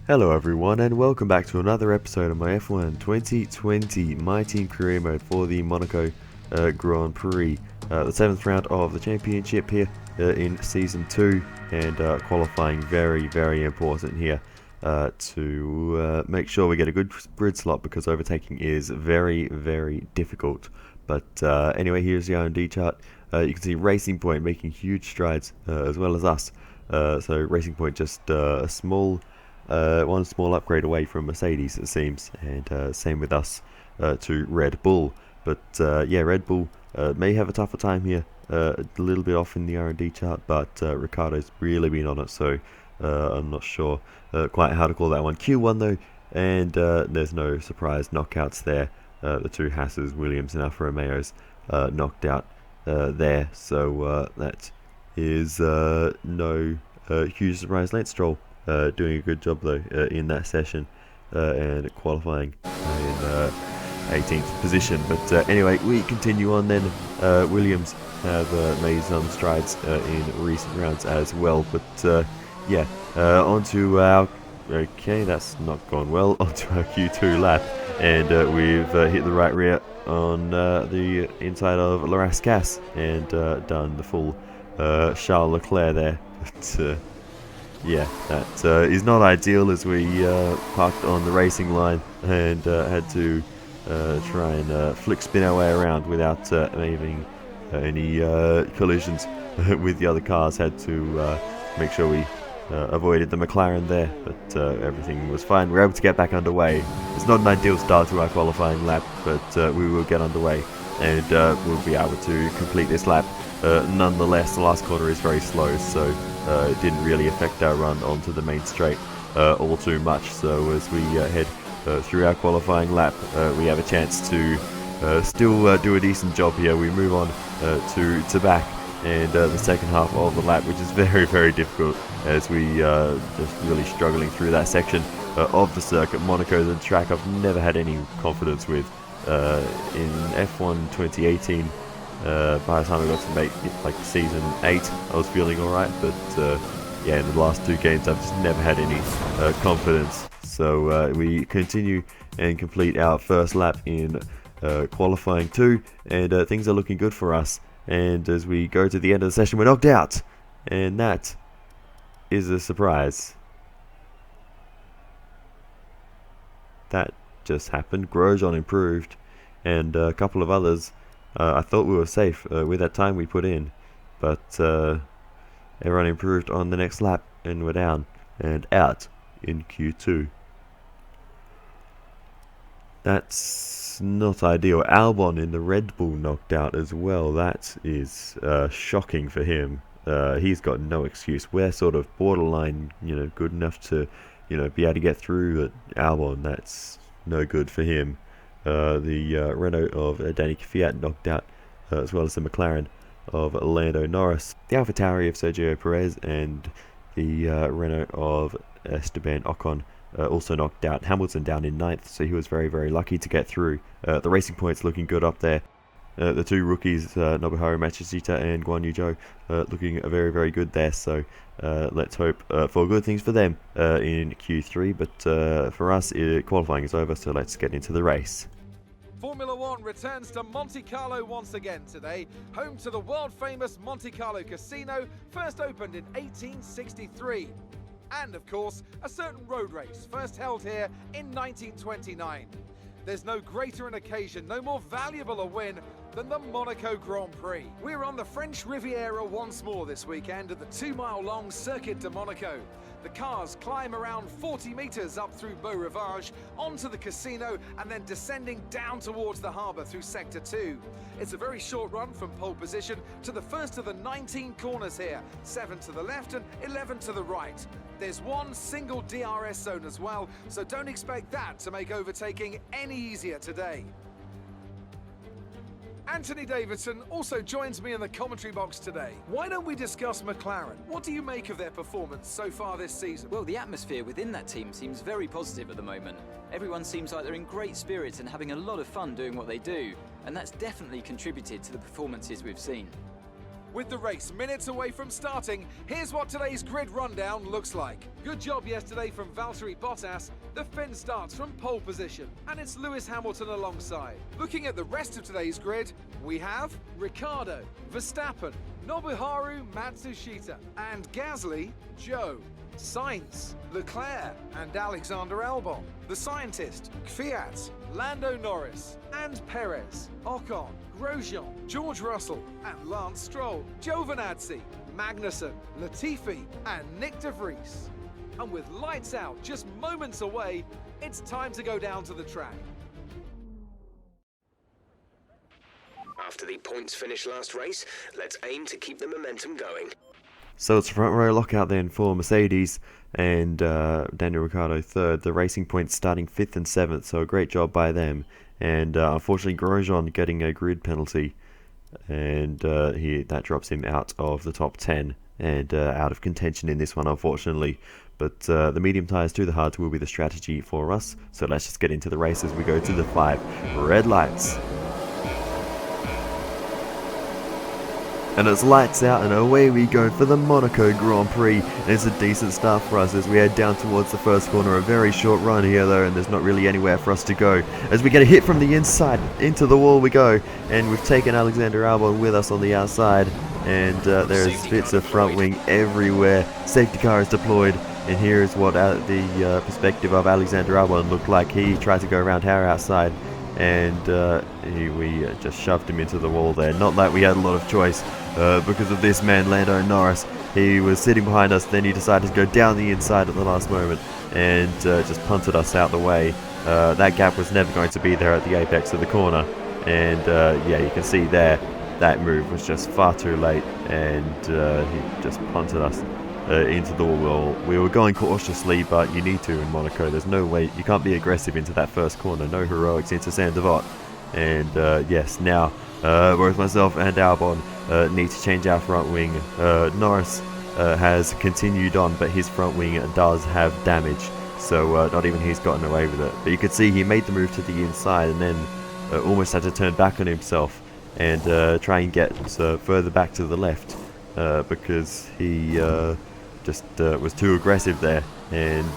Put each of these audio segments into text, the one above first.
Hello everyone and welcome back to another episode of my F1 2020 My Team Career Mode for the Monaco Grand Prix. The 7th round of the championship here in Season 2, and qualifying very important here to make sure we get a good grid slot, because overtaking is very difficult. But anyway, here's the R&D chart. You can see Racing Point making huge strides, as well as us. So Racing Point just a small one small upgrade away from Mercedes, it seems, and same with us to Red Bull. But yeah, Red Bull may have a tougher time here, a little bit off in the R&D chart, but Ricciardo's really been on it, so I'm not sure quite how to call that one. Q1 though, and there's no surprise knockouts there. The two Hasses, Williams and Alfa Romeos knocked out there, so that is no huge surprise. Lance Stroll doing a good job though in that session, and qualifying in 18th position. But anyway, we continue on then. Williams have made some strides in recent rounds as well, but yeah, onto our, okay, that's not gone well, onto our Q2 lap, and we've hit the right rear on the inside of Larascas, and done the full Charles Leclerc there. But yeah, that is not ideal, as we parked on the racing line and had to try and flick spin our way around without having any collisions with the other cars. Had to make sure we avoided the McLaren there, but everything was fine. We were able to get back underway. It's not an ideal start to our qualifying lap, but we will get underway, and we'll be able to complete this lap. Nonetheless, the last corner is very slow, so it didn't really affect our run onto the main straight all too much. So as we head through our qualifying lap, we have a chance to still do a decent job here. We move on to back, and the second half of the lap, which is very difficult, as we just really struggling through that section of the circuit. Monaco is a track I've never had any confidence with. In F1 2018, by the time I got to make like season 8, I was feeling alright, but yeah, in the last two games I've just never had any confidence. So we continue and complete our first lap in qualifying 2, and things are looking good for us. And as we go to the end of the session, we're knocked out, and that is a surprise. That just happened. Grosjean improved, and a couple of others. I thought we were safe with that time we put in, but everyone improved on the next lap, and we're down and out in Q2. That's not ideal. Albon in the Red Bull knocked out as well. That is shocking for him. He's got no excuse. We're sort of borderline, good enough to, be able to get through. But Albon, that's no good for him. The Renault of Danny Kvyat knocked out, as well as the McLaren of Lando Norris. The AlphaTauri of Sergio Perez and the Renault of Esteban Ocon also knocked out. Hamilton down in 9th, so he was very lucky to get through. The Racing Point's looking good up there. The two rookies, Nobuharu Matsushita and Guan Yu Zhou, looking very good there. So let's hope for good things for them in Q3. But for us, qualifying is over, so let's get into the race. Formula One returns to Monte Carlo once again today, home to the world-famous Monte Carlo Casino, first opened in 1863. And, of course, a certain road race, first held here in 1929. There's no greater an occasion, no more valuable a win than the Monaco Grand Prix. We're on the French Riviera once more this weekend at the 2-mile-long Circuit de Monaco. The cars climb around 40 metres up through Beau Rivage, onto the casino, and then descending down towards the harbour through Sector 2. It's a very short run from pole position to the first of the 19 corners here, 7 to the left and 11 to the right. There's one single DRS zone as well, so don't expect that to make overtaking any easier today. Anthony Davidson also joins me in the commentary box today. Why don't we discuss McLaren? What do you make of their performance so far this season? Well, the atmosphere within that team seems very positive at the moment. Everyone seems like they're in great spirits and having a lot of fun doing what they do, and that's definitely contributed to the performances we've seen. With the race minutes away from starting, here's what today's grid rundown looks like. Good job yesterday from Valtteri Bottas. The Finn starts from pole position, and it's Lewis Hamilton alongside. Looking at the rest of today's grid, we have Ricciardo, Verstappen, Nobuharu Matsushita, and Gasly, Joe, Sainz, Leclerc, and Alexander Albon. The scientist, Kvyat, Lando Norris, and Perez, Ocon, Grosjean, George Russell, and Lance Stroll, Giovinazzi, Magnussen, Latifi, and Nick de Vries. And with lights out just moments away, it's time to go down to the track. After the points finish last race, let's aim to keep the momentum going. So it's a front row lockout then for Mercedes and Daniel Ricciardo third. The Racing Points starting 5th and 7th, so a great job by them. And unfortunately Grosjean getting a grid penalty, and that drops him out of the top 10 and out of contention in this one, unfortunately. But the medium tyres to the hards will be the strategy for us, so let's just get into the race as we go to the 5 red lights. And it's lights out and away we go for the Monaco Grand Prix. And it's a decent start for us as we head down towards the first corner. A very short run here though, and there's not really anywhere for us to go. As we get a hit from the inside, into the wall we go. And we've taken Alexander Albon with us on the outside. And there's bits of front wing everywhere. Safety car is deployed. And here is what the perspective of Alexander Albon looked like. He tried to go around our outside, and we just shoved him into the wall there. Not that we had a lot of choice because of this man, Lando Norris. He was sitting behind us, then he decided to go down the inside at the last moment and just punted us out the way. That gap was never going to be there at the apex of the corner, and yeah, you can see there that move was just far too late, and he just punted us into the wall. We were going cautiously, but you need to in Monaco. There's no way, you can't be aggressive into that first corner. No heroics into Saint-Devote. And yes, now both myself and Albon need to change our front wing. Norris has continued on, but his front wing does have damage, so not even he's gotten away with it. But you could see he made the move to the inside and then almost had to turn back on himself and try and get further back to the left because he just was too aggressive there. And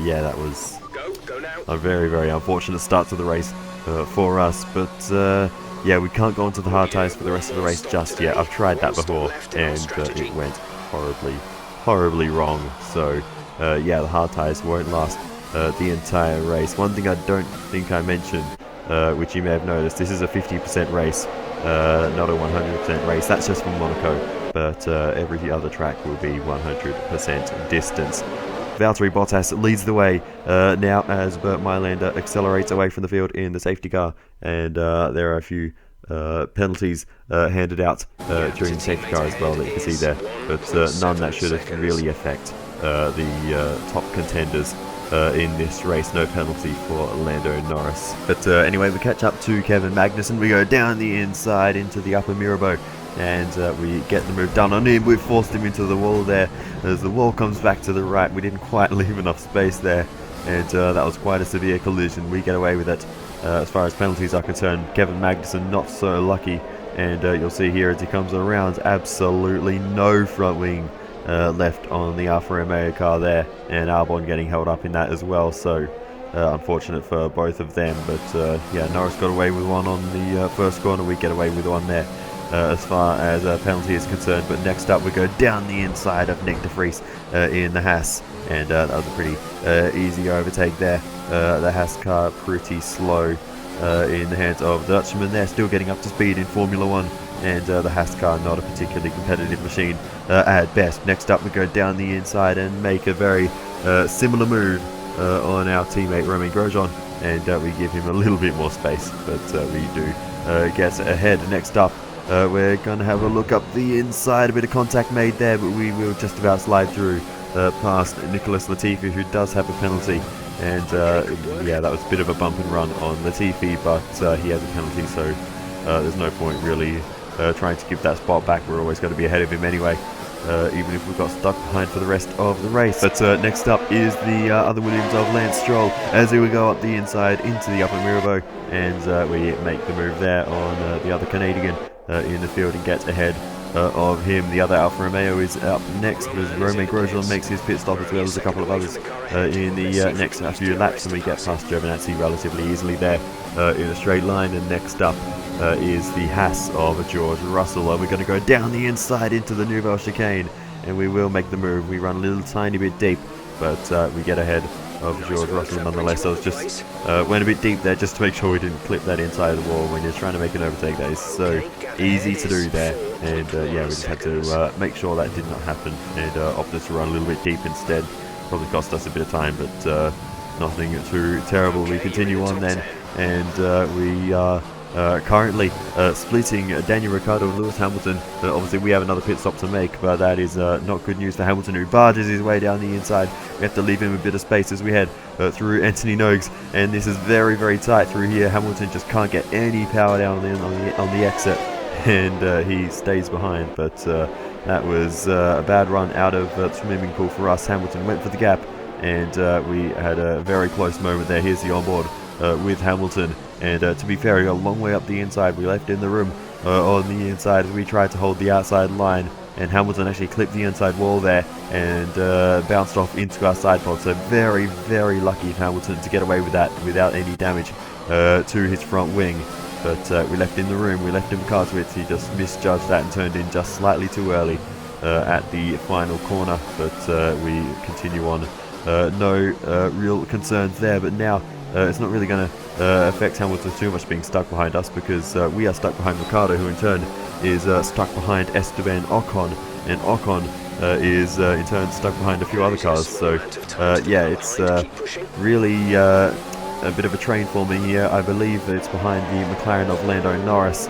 yeah, that was a very, very unfortunate start to the race for us. But yeah, we can't go onto the hard tyres for the rest of the race just yet. I've tried that before and it went horribly wrong. So yeah, the hard tyres won't last the entire race. One thing I don't think I mentioned, which you may have noticed, this is a 50% race, not a 100% race. That's just for Monaco, but every other track will be 100% distance. Valtteri Bottas leads the way now as Bert Mailander accelerates away from the field in the safety car, and there are a few penalties handed out during the safety car as well that you can see there, but none that should really affect the top contenders in this race. No penalty for Lando Norris. But anyway, we catch up to Kevin Magnussen. We go down the inside into the upper Mirabeau, and we get the move done on him. We've forced him into the wall there. As the wall comes back to the right, we didn't quite leave enough space there, and that was quite a severe collision. We get away with it. As far as penalties are concerned, Kevin Magnussen not so lucky, and you'll see here as he comes around, absolutely no front wing left on the Alfa Romeo car there, and Albon getting held up in that as well, so unfortunate for both of them. But yeah, Norris got away with one on the first corner. We get away with one there as far as penalty is concerned. But next up we go down the inside of Nick de Vries in the Haas, and that was a pretty easy overtake there. The Haas car pretty slow in the hands of the Dutchman. They're still getting up to speed in Formula 1, and the Haas car not a particularly competitive machine at best. Next up we go down the inside and make a very similar move on our teammate Romain Grosjean, and we give him a little bit more space, but we do get ahead. Next up we're going to have a look up the inside. A bit of contact made there, but we will just about slide through past Nicholas Latifi, who does have a penalty. And yeah, that was a bit of a bump and run on Latifi, but he has a penalty, so there's no point really trying to give that spot back. We're always going to be ahead of him anyway, even if we got stuck behind for the rest of the race. But next up is the other Williams of Lance Stroll, as we go up the inside into the upper Mirabeau, and we make the move there on the other Canadian in the field and get ahead of him. The other Alfa Romeo is up next as Romain Grosjean makes his pit stop, as well as a couple of others in the next few laps, and we get past Giovinazzi relatively easily there in a straight line. And next up is the Haas of George Russell. We're going to go down the inside into the Nouvelle chicane, and we will make the move. We run a little tiny bit deep, but we get ahead of George Russell nonetheless. I was just went a bit deep there just to make sure we didn't clip that inside of the wall. When you're trying to make an overtake, that is so easy to do there, and yeah, we just had to make sure that did not happen, and opted to run a little bit deep instead. Probably cost us a bit of time, but nothing too terrible. We continue on then, and we are currently splitting Daniel Ricciardo and Lewis Hamilton. Obviously we have another pit stop to make, but that is not good news for Hamilton, who barges his way down the inside. We have to leave him a bit of space as we head through Anthony Nogues, and this is very, very tight through here. Hamilton just can't get any power down on the exit, and he stays behind. But that was a bad run out of the swimming pool for us. Hamilton went for the gap, and we had a very close moment there. Here's the onboard with Hamilton, and to be fair, he got a long way up the inside. We left in the room on the inside as we tried to hold the outside line, and Hamilton actually clipped the inside wall there and bounced off into our side pod. So very, very lucky of Hamilton to get away with that without any damage to his front wing. But we left in the room, we left him Cartwitz. He just misjudged that and turned in just slightly too early at the final corner. But we continue on. No real concerns there, but now it's not really going to affect Hamilton too much being stuck behind us, because we are stuck behind Ricciardo, who in turn is stuck behind Esteban Ocon, and Ocon is in turn stuck behind a few other cars. So yeah, it's really a bit of a train for me here. I believe it's behind the McLaren of Lando Norris,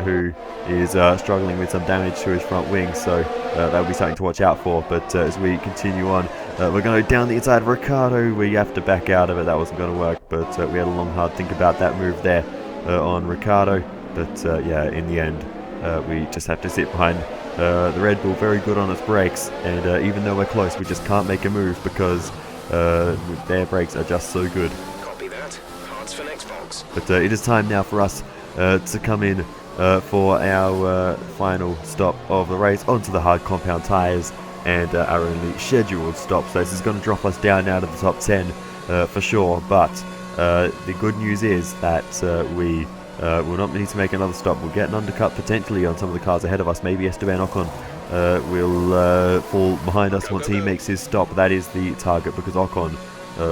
who is struggling with some damage to his front wing, so that will be something to watch out for. But as we continue on, we're going to go down the inside of Ricciardo. We have to back out of it. That wasn't going to work, but we had a long, hard think about that move there on Ricciardo. But yeah, in the end, we just have to sit behind the Red Bull, very good on its brakes, and even though we're close, we just can't make a move because their brakes are just so good. Copy that. Parts for next box. But it is time now for us to come in for our final stop of the race onto the hard compound tyres, and our only scheduled stop. So this is going to drop us down out of the top 10 for sure, but the good news is that we will not need to make another stop. We'll get an undercut potentially on some of the cars ahead of us. Maybe Esteban Ocon will fall behind us once he makes his stop. That is the target, because Ocon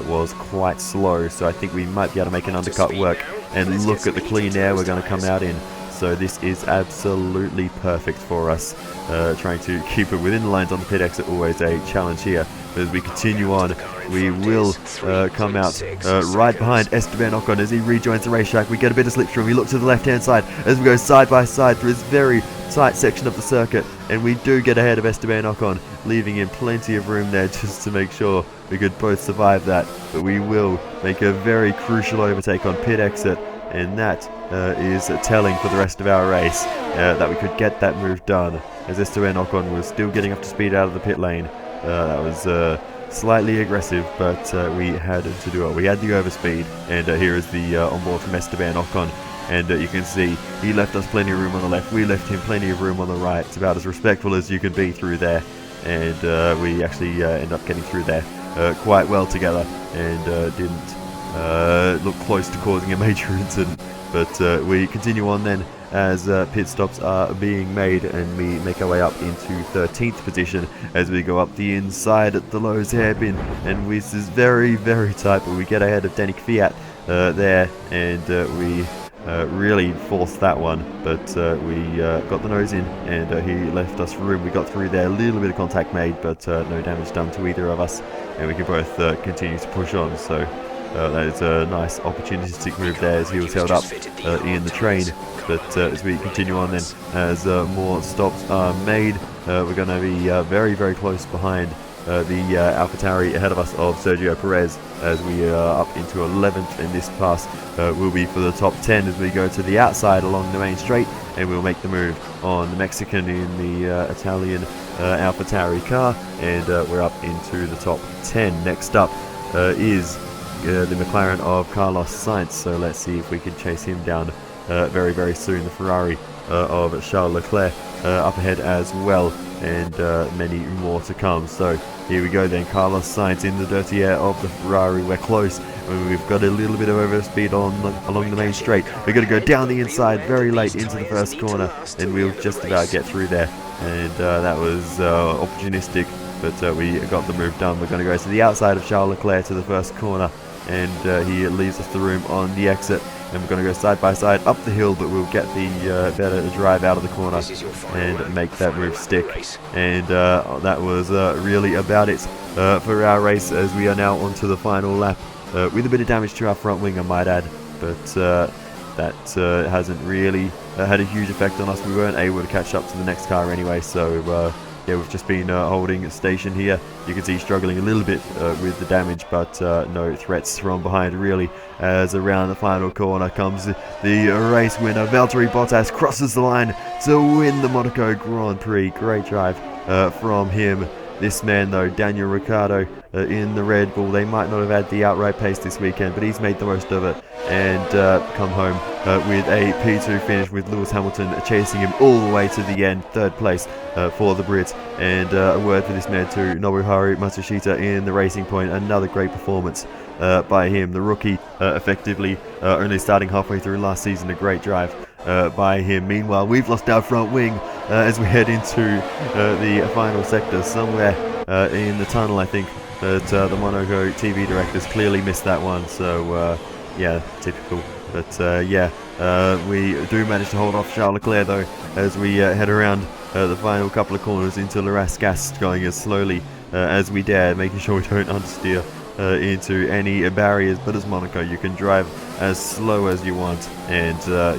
was quite slow, so I think we might be able to make an undercut work. And look at the clean air we're going to come out in. So this is absolutely perfect for us. Trying to keep it within the lines on the pit exit, always a challenge here. But as we continue on, we will come out right behind Esteban Ocon as he rejoins the racetrack. We get a bit of slipstream. We look to the left-hand side as we go side by side through this very tight section of the circuit, and we do get ahead of Esteban Ocon, leaving him plenty of room there just to make sure we could both survive that. But we will make a very crucial overtake on pit exit, and that is telling for the rest of our race, that we could get that move done, as Esteban Ocon was still getting up to speed out of the pit lane. That was slightly aggressive, but we had to do it. We had the overspeed, and here is the onboard from Esteban Ocon, and you can see he left us plenty of room on the left, we left him plenty of room on the right. It's about as respectful as you can be through there, and we actually end up getting through there quite well together, and didn't look close to causing a major incident. But we continue on then as pit stops are being made, and we make our way up into 13th position as we go up the inside at the Lowe's hairpin, and this is very, very tight, but we get ahead of Danik Fiat there, and we really forced that one, but we got the nose in, and he left us room. We got through there, a little bit of contact made, but no damage done to either of us, and we can both continue to push on. So that is a nice opportunistic move there as he was held up in the train. But as we continue on then, as more stops are made, we're going to be very, very close behind the AlphaTauri ahead of us of Sergio Perez, as we are up into 11th, and this pass will be for the top 10 as we go to the outside along the main straight, and we'll make the move on the Mexican in the Italian AlphaTauri car, and we're up into the top 10. Next up is the McLaren of Carlos Sainz, so let's see if we can chase him down very, very soon. The Ferrari of Charles Leclerc up ahead as well, and many more to come. So here we go then, Carlos Sainz in the dirty air of the Ferrari. We're close. We've got a little bit of overspeed along the main straight. We're going to go down the inside very late into the first corner, and we'll just about get through there. And that was opportunistic, but we got the move done. We're going to go to the outside of Charles Leclerc to the first corner, and he leaves us the room on the exit. And we're going to go side by side up the hill, but we'll get the better drive out of the corner and make that move stick. And that was really about it for our race, as we are now onto the final lap. With a bit of damage to our front wing, I might add, but that hasn't really had a huge effect on us. We weren't able to catch up to the next car anyway, so yeah, we've just been holding a station here. You can see struggling a little bit with the damage, but no threats from behind really, as around the final corner comes the race winner. Valtteri Bottas crosses the line to win the Monaco Grand Prix. Great drive from him. This man though, Daniel Ricciardo, in the Red Bull, they might not have had the outright pace this weekend, but he's made the most of it and come home with a P2 finish, with Lewis Hamilton chasing him all the way to the end, third place for the Brits. And a word for this man too, Nobuharu Matsushita in the Racing Point, another great performance by him, the rookie, effectively only starting halfway through last season. A great drive by him. Meanwhile, we've lost our front wing as we head into the final sector, somewhere in the tunnel, I think. But the Monaco TV directors clearly missed that one, so yeah, typical. But yeah, we do manage to hold off Charles Leclerc though, as we head around the final couple of corners into Le Rascasse, going as slowly as we dare, making sure we don't understeer into any barriers. But as Monaco, you can drive as slow as you want, and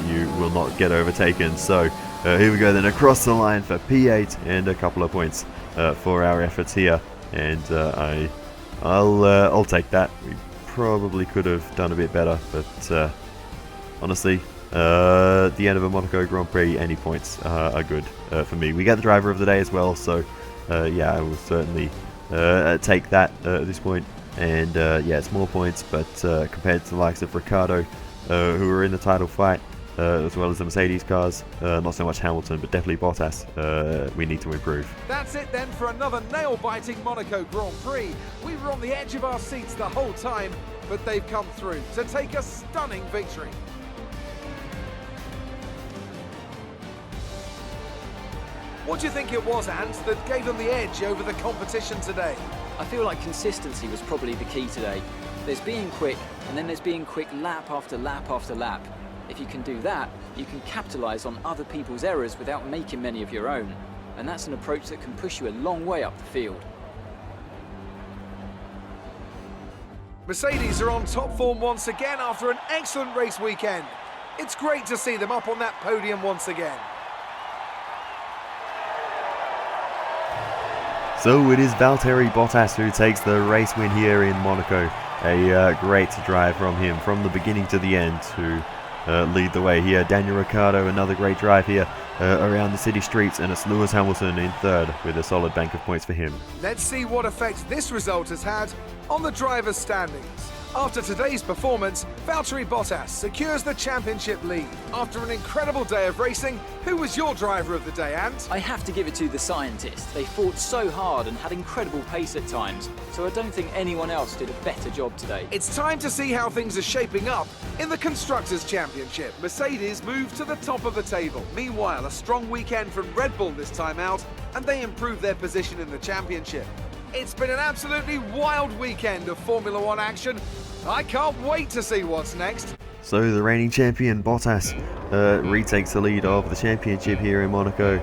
you will not get overtaken. So here we go then, across the line for P8 and a couple of points for our efforts here. And I'll take that. We probably could have done a bit better, but honestly, at the end of a Monaco Grand Prix, any points are good for me. We get the driver of the day as well, so yeah, I will certainly take that at this point. And yeah, it's more points, but compared to the likes of Ricciardo, who are in the title fight, as well as the Mercedes cars, not so much Hamilton, but definitely Bottas, we need to improve. That's it then for another nail-biting Monaco Grand Prix. We were on the edge of our seats the whole time, but they've come through to take a stunning victory. What do you think it was, Ant, that gave them the edge over the competition today? I feel like consistency was probably the key today. There's being quick, and then there's being quick lap after lap after lap. If you can do that, you can capitalise on other people's errors without making many of your own. And that's an approach that can push you a long way up the field. Mercedes are on top form once again after an excellent race weekend. It's great to see them up on that podium once again. So it is Valtteri Bottas who takes the race win here in Monaco. A great drive from him from the beginning to the end to lead the way here. Daniel Ricciardo, another great drive here around the city streets, and it's Lewis Hamilton in third with a solid bank of points for him. Let's see what effect this result has had on the drivers' standings. After today's performance, Valtteri Bottas secures the championship lead. After an incredible day of racing, who was your driver of the day, Ant? I have to give it to the scientists. They fought so hard and had incredible pace at times, so I don't think anyone else did a better job today. It's time to see how things are shaping up in the Constructors' Championship. Mercedes moved to the top of the table. Meanwhile, a strong weekend from Red Bull this time out, and they improved their position in the championship. It's been an absolutely wild weekend of Formula One action. I can't wait to see what's next. So the reigning champion Bottas retakes the lead of the championship here in Monaco,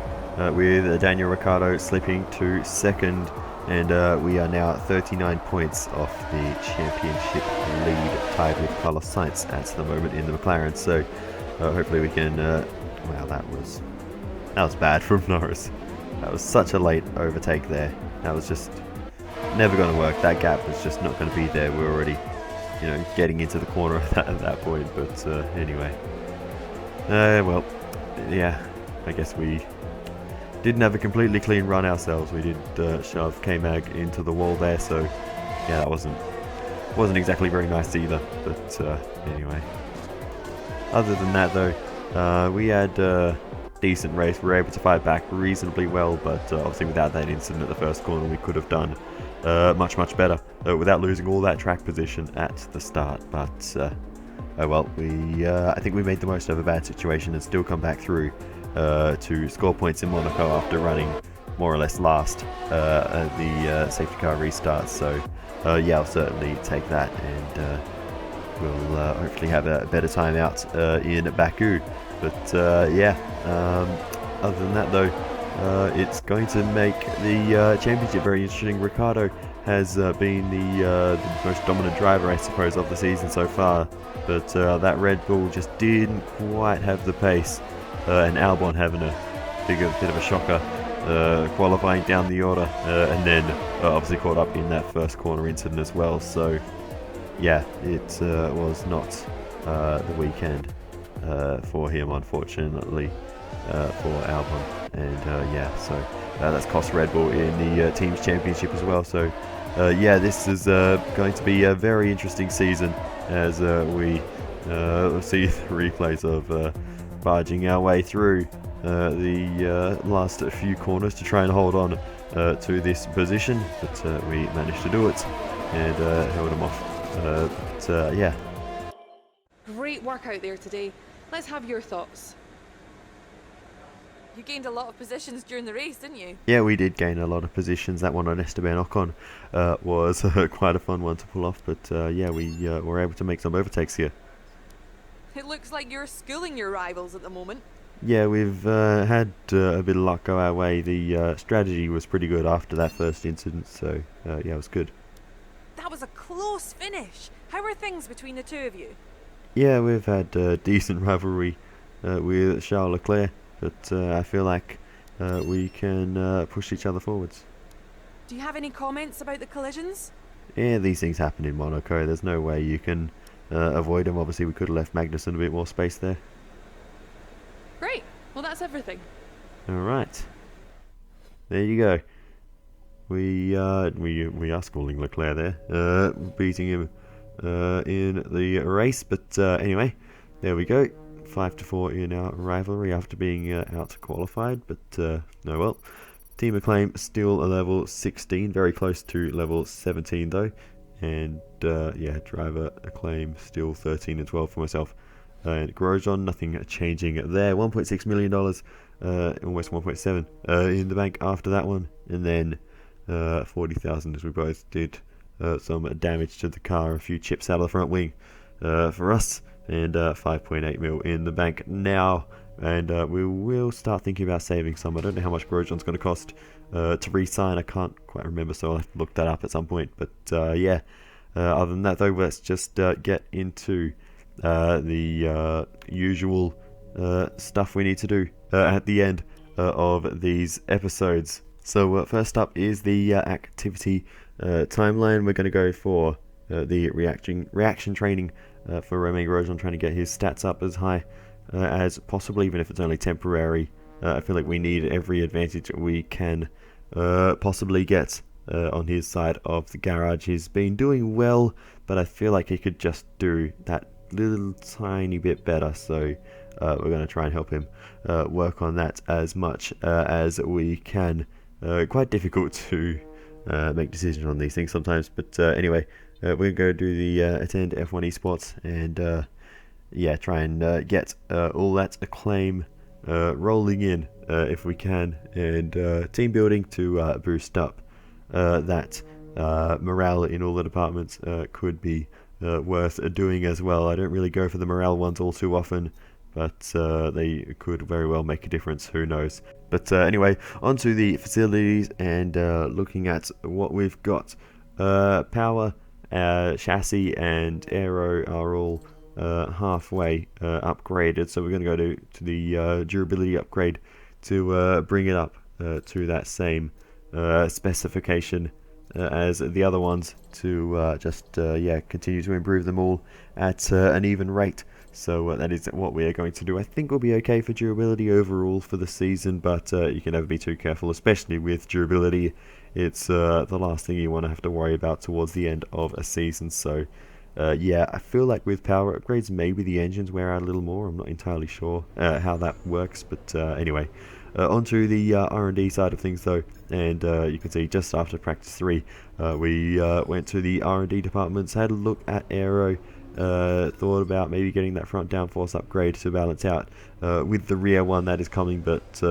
with Daniel Ricciardo slipping to second, and we are now at 39 points off the championship lead, tied with Carlos Sainz at the moment in the McLaren. So hopefully we can wow, that was bad from Norris. That was such a late overtake there. That was just never going to work. That gap was just not going to be there. We're already, you know, getting into the corner at that point. But anyway, well, yeah, I guess we didn't have a completely clean run ourselves. We did shove K-Mag into the wall there, so yeah, that wasn't exactly very nice either. But anyway, other than that though, we had decent race. We were able to fight back reasonably well, but obviously without that incident at the first corner, we could have done much better without losing all that track position at the start. But oh well, I think we made the most of a bad situation and still come back through to score points in Monaco after running more or less last at the safety car restart. So yeah, I'll certainly take that, and we'll hopefully have a better time out in Baku. But yeah, other than that though, it's going to make the championship very interesting. Ricciardo has been the most dominant driver, I suppose, of the season so far, but that Red Bull just didn't quite have the pace, and Albon having a bit of a shocker, qualifying down the order, and then obviously caught up in that first corner incident as well. So yeah, it was not the weekend for him, unfortunately, for Albon. And yeah, so that's cost Red Bull in the Teams Championship as well. So yeah, this is going to be a very interesting season as we see the replays of barging our way through the last few corners to try and hold on to this position. But we managed to do it and held them off. But yeah. Great work out there today. Let's have your thoughts. You gained a lot of positions during the race, didn't you? Yeah, we did gain a lot of positions. That one on Esteban Ocon was quite a fun one to pull off. But yeah, we were able to make some overtakes here. It looks like you're schooling your rivals at the moment. Yeah, we've had a bit of luck go our way. The strategy was pretty good after that first incident, so yeah, it was good. That was a close finish. How are things between the two of you? Yeah, we've had a decent rivalry with Charles Leclerc, but I feel like we can push each other forwards. Do you have any comments about the collisions? Yeah, these things happen in Monaco. There's no way you can avoid them. Obviously, we could have left Magnussen a bit more space there. Great. Well, that's everything. Alright. There you go. We are schooling Leclerc there, beating him in the race, but anyway, there we go. 5-4 in our rivalry after being out qualified, but oh well. Team Acclaim still a level 16, very close to level 17 though, and yeah, driver Acclaim still 13 and 12 for myself. And Grosjean, nothing changing there. $1.6 million, almost 1.7 in the bank after that one, and then 40,000 as we both did some damage to the car, a few chips out of the front wing for us, and 5.8 mil in the bank now. And we will start thinking about saving some. I don't know how much Grosjean's going to cost to re-sign. I can't quite remember, so I'll have to look that up at some point. But yeah, other than that though, let's just get into the usual stuff we need to do at the end of these episodes. So first up is the activity timeline. We're going to go for the reaction training for Romain Grosjean, trying to get his stats up as high as possible, even if it's only temporary. I feel like we need every advantage we can possibly get on his side of the garage. He's been doing well, but I feel like he could just do that little tiny bit better, so we're going to try and help him work on that as much as we can. Quite difficult to make decisions on these things sometimes, but anyway, we're going to go do the attend F1 esports and yeah, try and get all that acclaim rolling in if we can, and team building to boost up that morale in all the departments could be worth doing as well. I don't really go for the morale ones all too often, but they could very well make a difference, who knows. But anyway, onto the facilities and looking at what we've got. Power, chassis and aero are all halfway upgraded, so we're going to go to the durability upgrade to bring it up to that same specification as the other ones, to just yeah, continue to improve them all at an even rate. So that is what we are going to do. I think we'll be okay for durability overall for the season, but you can never be too careful, especially with durability. It's the last thing you want to have to worry about towards the end of a season. So yeah, I feel like with power upgrades, maybe the engines wear out a little more. I'm not entirely sure how that works, but anyway. Onto the R&D side of things though, and you can see just after practice 3 we went to the R&D departments, had a look at aero, thought about maybe getting that front downforce upgrade to balance out with the rear one that is coming, but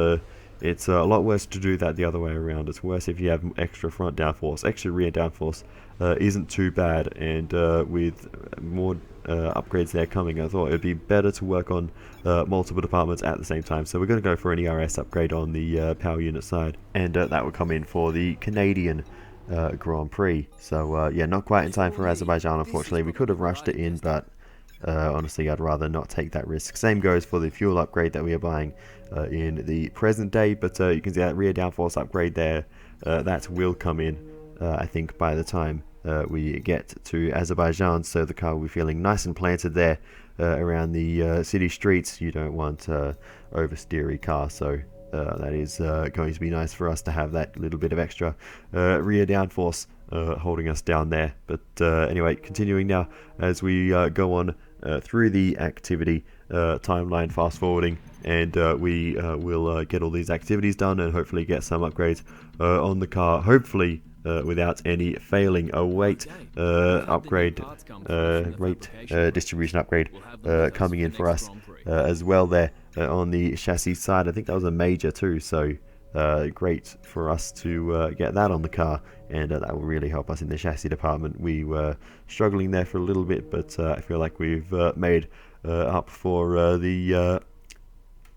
it's a lot worse to do that the other way around. It's worse if you have extra front downforce. Extra rear downforce isn't too bad, and with more upgrades there coming, I thought it would be better to work on multiple departments at the same time. So we're going to go for an ERS upgrade on the power unit side, and that will come in for the Canadian Grand Prix. So yeah, not quite in time for Azerbaijan, unfortunately. We could have rushed it in, but honestly, I'd rather not take that risk. Same goes for the fuel upgrade that we are buying in the present day, but you can see that rear downforce upgrade there. That will come in, I think, by the time we get to Azerbaijan, so the car will be feeling nice and planted there around the city streets. You don't want oversteery car, so that is going to be nice for us to have that little bit of extra rear downforce holding us down there. But anyway, continuing now as we go on through the activity timeline, fast forwarding, and we will get all these activities done and hopefully get some upgrades on the car, hopefully without any failing. A weight upgrade, rate distribution upgrade coming in for us as well there on the chassis side. I think that was a major too, so great for us to get that on the car, and that will really help us in the chassis department. We were struggling there for a little bit, but I feel like we've made up for the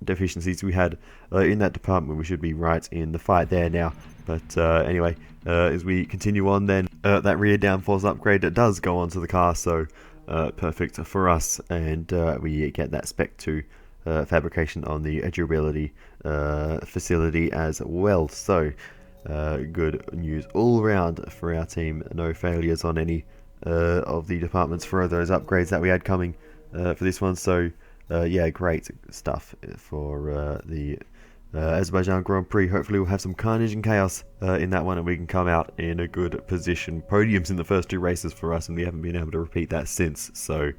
deficiencies we had in that department. We should be right in the fight there now. But anyway, as we continue on then, that rear downforce upgrade that does go onto the car, so perfect for us, and we get that spec 2 fabrication on the durability facility as well. So good news all around for our team. No failures on any of the departments for those upgrades that we had coming for this one. So yeah, great stuff for the Azerbaijan Grand Prix. Hopefully we'll have some carnage and chaos in that one, and we can come out in a good position. Podiums in the first 2 races for us, and we haven't been able to repeat that since. So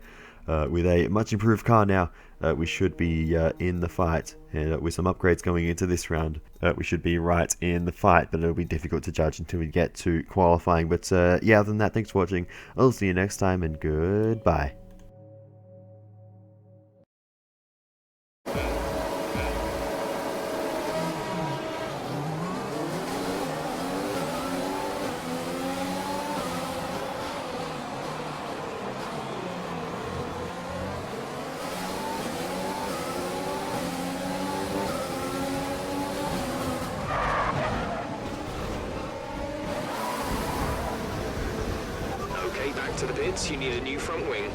with a much improved car now, we should be in the fight, and with some upgrades going into this round, we should be right in the fight, but it'll be difficult to judge until we get to qualifying. But yeah, other than that, thanks for watching. I'll see you next time, and goodbye. Okay, back to the pits. You need a new front wing.